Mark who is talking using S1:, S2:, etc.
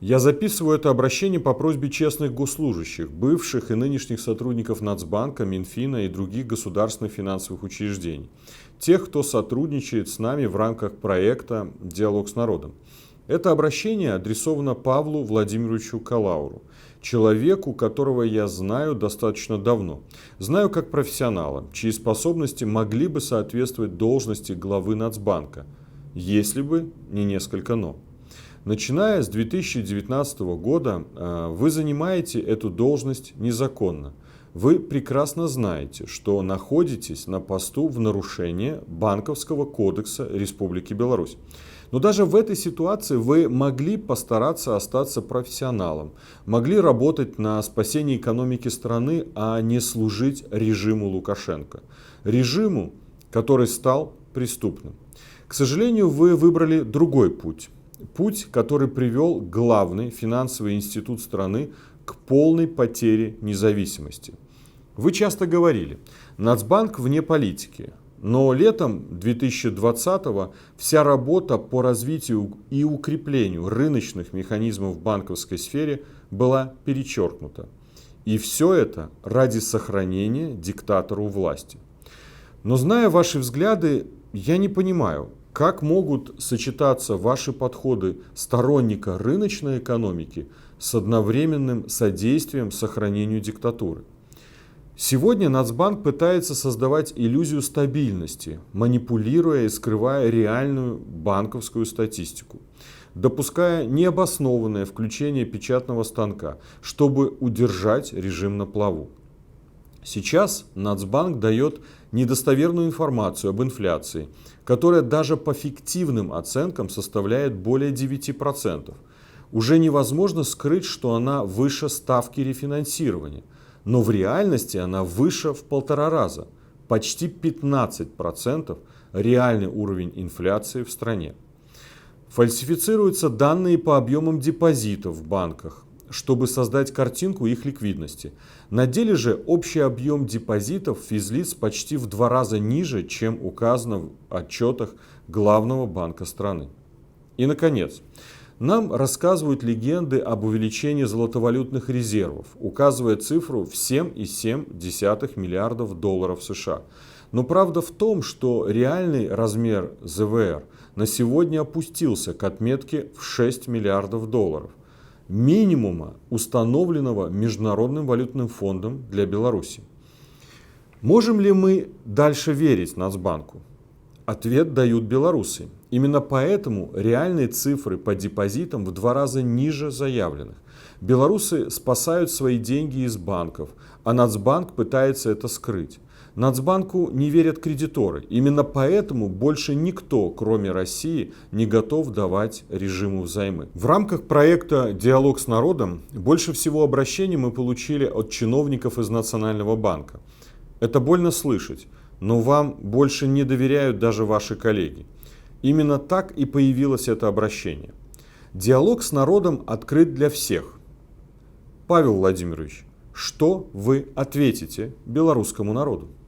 S1: Я записываю это обращение по просьбе честных госслужащих, бывших и нынешних сотрудников Нацбанка, Минфина и других государственных финансовых учреждений. Тех, кто сотрудничает с нами в рамках проекта «Диалог с народом». Это обращение адресовано Павлу Владимировичу Калауру, человеку, которого я знаю достаточно давно. Знаю как профессионала, чьи способности могли бы соответствовать должности главы Нацбанка, если бы не несколько «но». Начиная с 2019 года вы занимаете эту должность незаконно. Вы прекрасно знаете, что находитесь на посту в нарушение Банковского кодекса Республики Беларусь. Но даже в этой ситуации вы могли постараться остаться профессионалом, могли работать на спасение экономики страны, а не служить режиму Лукашенко. Режиму, который стал преступным. К сожалению, вы выбрали другой путь. Путь, который привел главный финансовый институт страны к полной потере независимости. Вы часто говорили, Нацбанк вне политики, но летом 2020-го вся работа по развитию и укреплению рыночных механизмов в банковской сфере была перечеркнута. И все это ради сохранения диктатору власти. Но зная ваши взгляды, я не понимаю, как могут сочетаться ваши подходы сторонника рыночной экономики с одновременным содействием сохранению диктатуры? Сегодня Нацбанк пытается создавать иллюзию стабильности, манипулируя и скрывая реальную банковскую статистику, допуская необоснованное включение печатного станка, чтобы удержать режим на плаву. Сейчас Нацбанк дает недостоверную информацию об инфляции, которая даже по фиктивным оценкам составляет более 9%. Уже невозможно скрыть, что она выше ставки рефинансирования, но в реальности она выше в 1,5 раза, почти 15% реальный уровень инфляции в стране. Фальсифицируются данные по объемам депозитов в банках, чтобы создать картинку их ликвидности. На деле же общий объем депозитов физлиц почти в 2 раза ниже, чем указано в отчетах главного банка страны. И, наконец, нам рассказывают легенды об увеличении золотовалютных резервов, указывая цифру в 7,7 миллиардов долларов США. Но правда в том, что реальный размер ЗВР на сегодня опустился к отметке в 6 миллиардов долларов. Минимума, установленного Международным валютным фондом для Беларуси. Можем ли мы дальше верить Нацбанку? Ответ дают белорусы. Именно поэтому реальные цифры по депозитам в 2 раза ниже заявленных. Белорусы спасают свои деньги из банков, а Нацбанк пытается это скрыть. Нацбанку не верят кредиторы. Именно поэтому больше никто, кроме России, не готов давать режиму взаймы. В рамках проекта «Диалог с народом» больше всего обращений мы получили от чиновников из Национального банка. Это больно слышать, но вам больше не доверяют даже ваши коллеги. Именно так и появилось это обращение. Диалог с народом открыт для всех. Павел Владимирович, что вы ответите белорусскому народу?